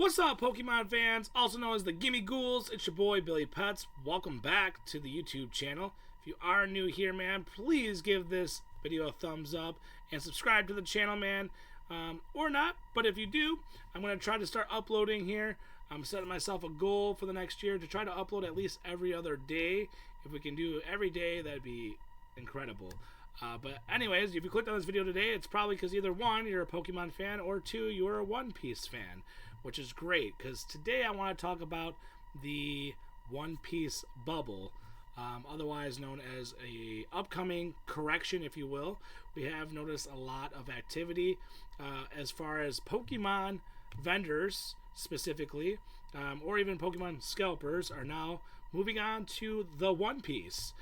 What's up, Pokemon fans, also known as the Gimme Ghouls? It's your boy, Billy Putz. Welcome back to the YouTube channel. If you are new here, man, please give this video a thumbs up and subscribe to the channel, man. Or not, but if you do, I'm going to try to start uploading here. I'm setting myself a goal for the next year to try to upload at least every other day. If we can do every day, that'd be incredible. But anyways, if you clicked on this video today, it's probably because either one, you're a Pokemon fan, or two, you're a One Piece fan, which is great, because today I want to talk about the One Piece bubble, otherwise known as a upcoming correction, if you will. We have noticed a lot of activity as far as Pokemon vendors specifically, or even Pokemon scalpers are now moving on to the One Piece.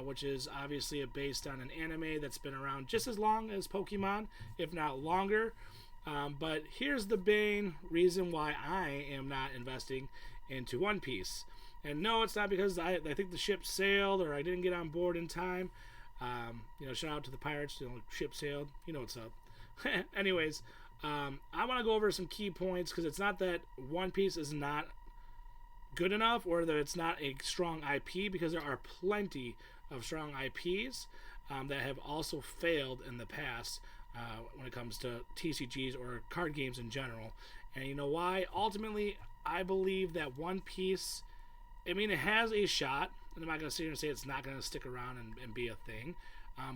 Which is obviously based on an anime that's been around just as long as Pokemon, if not longer. But here's the main reason why I am not investing into One Piece. And no, it's not because I think the ship sailed or I didn't get on board in time. Shout out to the pirates, ship sailed. You know what's up. Anyways, I want to go over some key points because it's not that One Piece is not good enough or that it's not a strong IP, because there are plenty of strong IPs that have also failed in the past when it comes to TCGs or card games in general. And you know why? Ultimately, I believe that One Piece, it has a shot, and I'm not going to sit here and say it's not going to stick around and be a thing.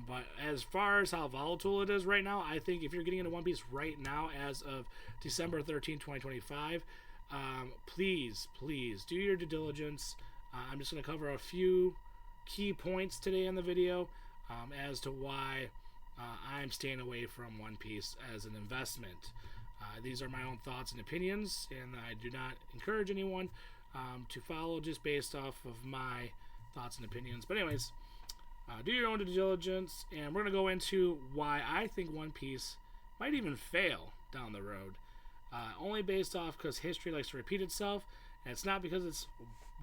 But as far as how volatile it is right now, I think if you're getting into One Piece right now as of December 13, 2025, please do your due diligence. I'm just going to cover a few key points today in the video as to why I'm staying away from One Piece as an investment. These are my own thoughts and opinions, and I do not encourage anyone to follow just based off of my thoughts and opinions. But anyways, do your own due diligence, and we're going to go into why I think One Piece might even fail down the road. Only based off because history likes to repeat itself, and it's not because it's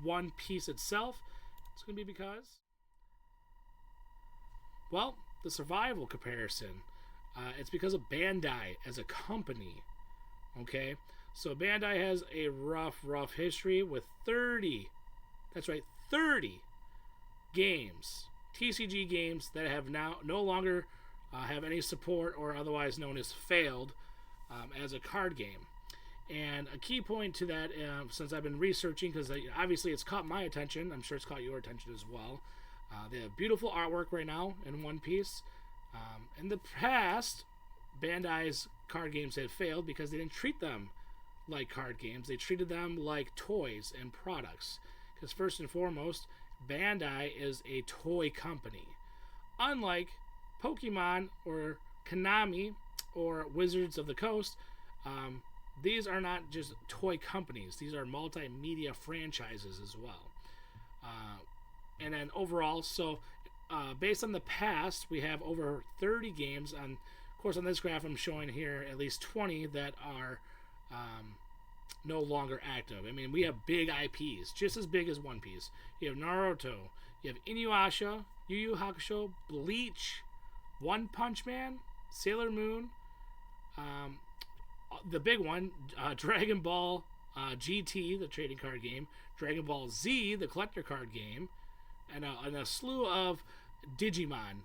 One Piece itself. It's going to be because, well, the survival comparison. It's because of Bandai as a company. Okay, so Bandai has a rough history with 30. That's right, 30 games, TCG games that have now no longer have any support or otherwise known as failed. As a card game. And a key point to that, since I've been researching, because obviously it's caught my attention, I'm sure it's caught your attention as well. They have beautiful artwork right now in One Piece. In the past, Bandai's card games had failed because they didn't treat them like card games. They treated them like toys and products. Because first and foremost, Bandai is a toy company. Unlike Pokemon or Konami or Wizards of the Coast, these are not just toy companies. These are multimedia franchises as well. And then overall, so based on the past, we have over 30 games. And of course, on this graph, I'm showing here at least 20 that are no longer active. We have big IPs, just as big as One Piece. You have Naruto, you have Inuyasha, Yu Yu Hakusho, Bleach, One Punch Man, Sailor Moon, the big one, Dragon Ball GT, the trading card game, Dragon Ball Z, the collector card game, and a slew of Digimon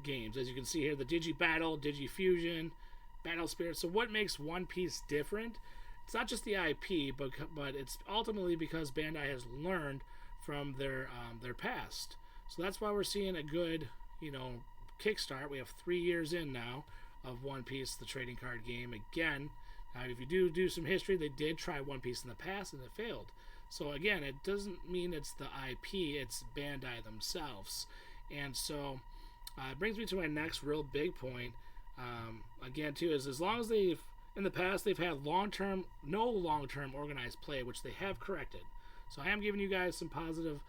games. As you can see here, the Digi Battle, Digi Fusion, Battle Spirit. So what makes One Piece different? It's not just the IP, but it's ultimately because Bandai has learned from their past. So that's why we're seeing a good, kickstart. We have 3 years in now of One Piece, the trading card game. Again, now if you do some history, they did try One Piece in the past and it failed. So again, it doesn't mean it's the IP, it's Bandai themselves. And so it brings me to my next real big point. Again, too, is as long as in the past they've had no long-term organized play, which they have corrected. So I am giving you guys some positive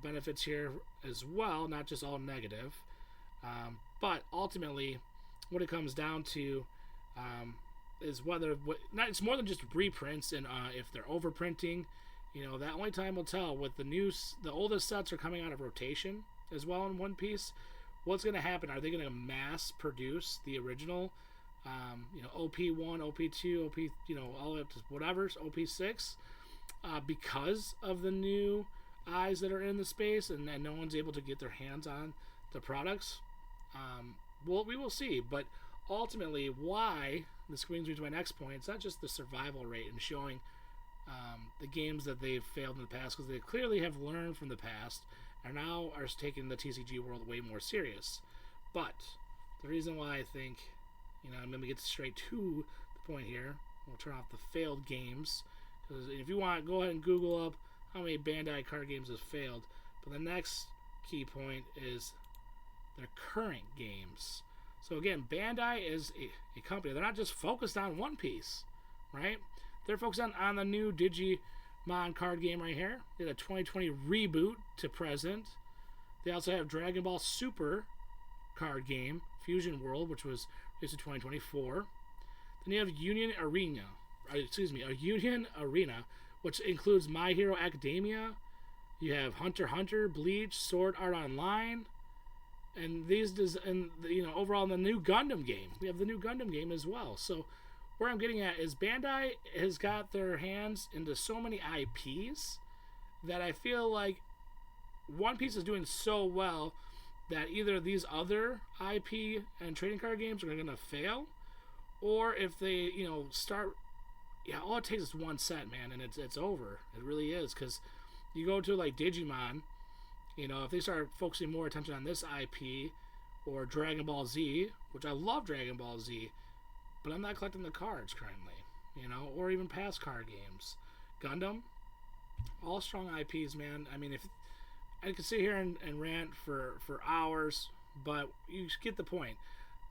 benefits here as well, not just all negative. But ultimately, what it comes down to is it's more than just reprints, and if they're overprinting, that only time will tell. With the oldest sets are coming out of rotation as well in One Piece. What's going to happen? Are they going to mass produce the original OP1, OP2, OP, all the way up to whatever's OP6, because of the new eyes that are in the space, and no one's able to get their hands on the products. Well, we will see, but ultimately, why this brings me to my next point. It's not just the survival rate and showing the games that they've failed in the past, because they clearly have learned from the past and now are taking the TCG world way more serious. But the reason why I think, I'm going to get straight to the point here. We'll turn off the failed games, because if you want, go ahead and Google up how many Bandai card games have failed. But the next key point is their current games. So again, Bandai is a company. They're not just focused on One Piece, right? They're focused on the new Digimon card game right here. They had a 2020 reboot to present. They also have Dragon Ball Super card game, Fusion World, which was released in 2024. Then you have Union Arena, which includes My Hero Academia. You have Hunter x Hunter, Bleach, Sword Art Online, and overall the new Gundam game. We have the new Gundam game as well. So where I'm getting at is Bandai has got their hands into so many IPs that I feel like One Piece is doing so well that either these other IP and trading card games are going to fail, or if they, start, all it takes is one set, man, and it's over. It really is, because you go to like Digimon, if they start focusing more attention on this IP, or Dragon Ball Z, which I love Dragon Ball Z, but I'm not collecting the cards currently, or even past card games. Gundam, all strong IPs, man. I mean, if I could sit here and rant for hours, but you get the point.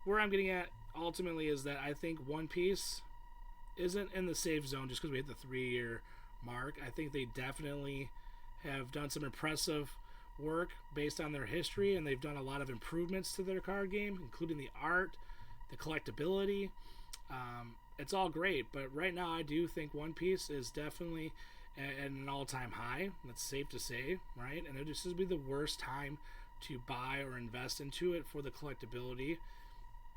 Where I'm getting at ultimately is that I think One Piece isn't in the safe zone just because we hit the 3-year mark. I think they definitely have done some impressive work based on their history, and they've done a lot of improvements to their card game, including the art, the collectability. It's all great, but right now I do think One Piece is definitely at an all-time high. That's safe to say, right? And it just would be the worst time to buy or invest into it for the collectability.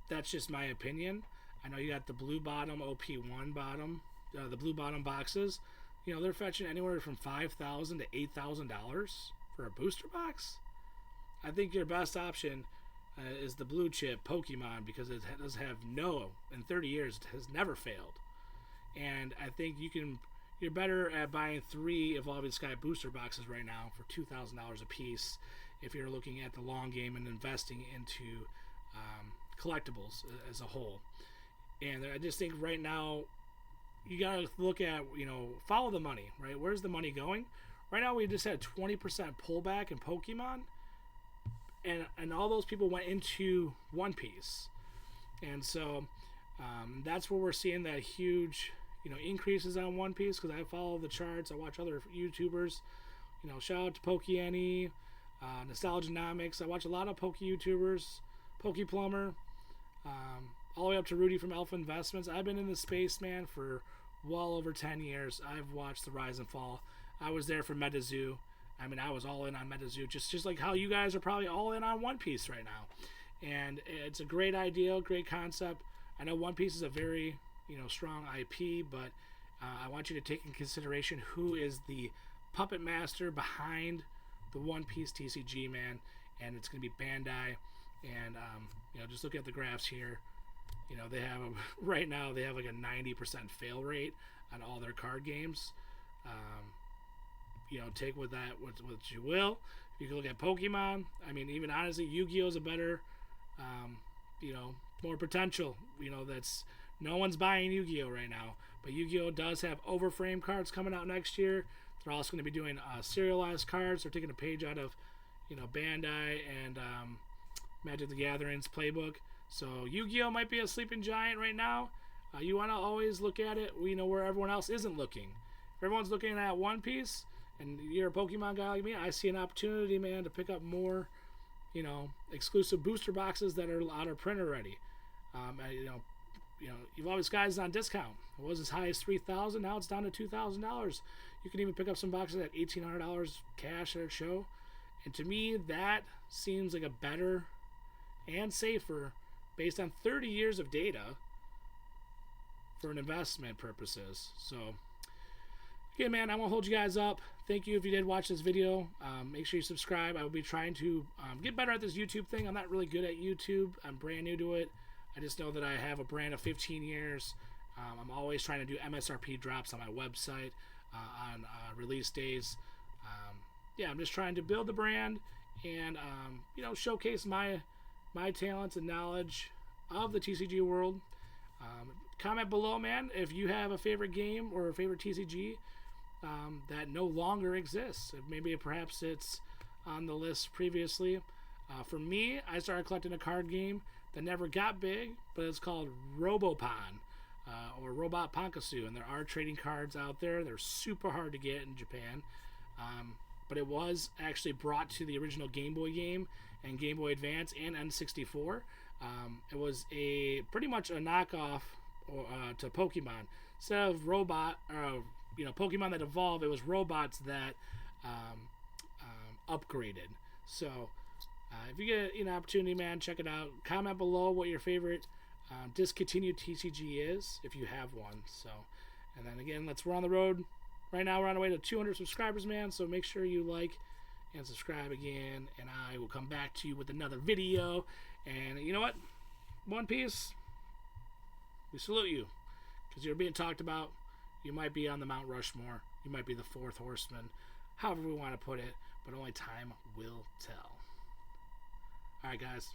That's just my opinion. I know you got the blue bottom OP1 bottom, the blue bottom boxes. They're fetching anywhere from $5,000 to $8,000 for a booster box. I think your best option is the blue chip Pokemon, because it does have in 30 years, it has never failed. And I think you're better at buying 3 Evolving Sky booster boxes right now for $2,000 a piece if you're looking at the long game and investing into collectibles as a whole. And I just think right now you gotta look at, follow the money, right? Where's the money going? Right now we just had 20% pullback in Pokemon, and all those people went into One Piece. And so that's where we're seeing that huge increases on One Piece, because I follow the charts. I watch other YouTubers. Shout out to Pokeannie, Nostalgianomics. I watch a lot of Poke YouTubers, Poke Plumber, all the way up to Rudy from Alpha Investments. I've been in this space, man, for well over 10 years. I've watched the rise and fall. I was there for MetaZoo. I mean, I was all in on MetaZoo, just like how you guys are probably all in on One Piece right now. And it's a great idea, great concept. I know One Piece is a very strong IP, but I want you to take in consideration who is the puppet master behind the One Piece TCG, man. And it's going to be Bandai. And just look at the graphs here. They have right now they have like a 90% fail rate on all their card games. Take with that what you will. You can look at Pokemon. I mean, even honestly, Yu-Gi-Oh is a better, more potential. That's no one's buying Yu-Gi-Oh right now, but Yu-Gi-Oh does have overframe cards coming out next year. They're also going to be doing serialized cards. They're taking a page out of, Bandai and Magic the Gathering's playbook. So Yu-Gi-Oh might be a sleeping giant right now. You want to always look at it, where everyone else isn't looking. If everyone's looking at One Piece, and you're a Pokemon guy like me, I see an opportunity, man, to pick up more, exclusive booster boxes that are out of print already. Evolving Skies is on discount. It was as high as $3,000. Now it's down to $2,000. You can even pick up some boxes at $1,800 cash at a show. And to me, that seems like a better and safer, based on 30 years of data, for an investment purposes. So again, man, I won't hold you guys up. Thank you if you did watch this video. Make sure you subscribe. I will be trying to get better at this YouTube thing. I'm not really good at YouTube. I'm brand new to it. I just know that I have a brand of 15 years. I'm always trying to do MSRP drops on my website on release days. Yeah, I'm just trying to build the brand and you know, showcase my talents and knowledge of the TCG world. Comment below, man, if you have a favorite game or a favorite TCG that no longer exists. If maybe perhaps it's on the list previously. For me, I started collecting a card game that never got big, but it's called Robopon. Or Robot Pankasu, and there are trading cards out there. They're super hard to get in Japan, but it was actually brought to the original Game Boy game and Game Boy Advance and N64. It was pretty much a knockoff to Pokemon. Instead of Pokemon that evolved, it was robots that upgraded. So if you get an opportunity, man, check it out. Comment below what your favorite discontinued TCG is, if you have one. So, and then again, we're on the road right now. We're on the way to 200 subscribers, man. So make sure you like and subscribe again, and I will come back to you with another video. And you know what, One Piece, we salute you because you're being talked about. You might be on the Mount Rushmore. You might be the fourth horseman, however we want to put it, but only time will tell. All right, guys.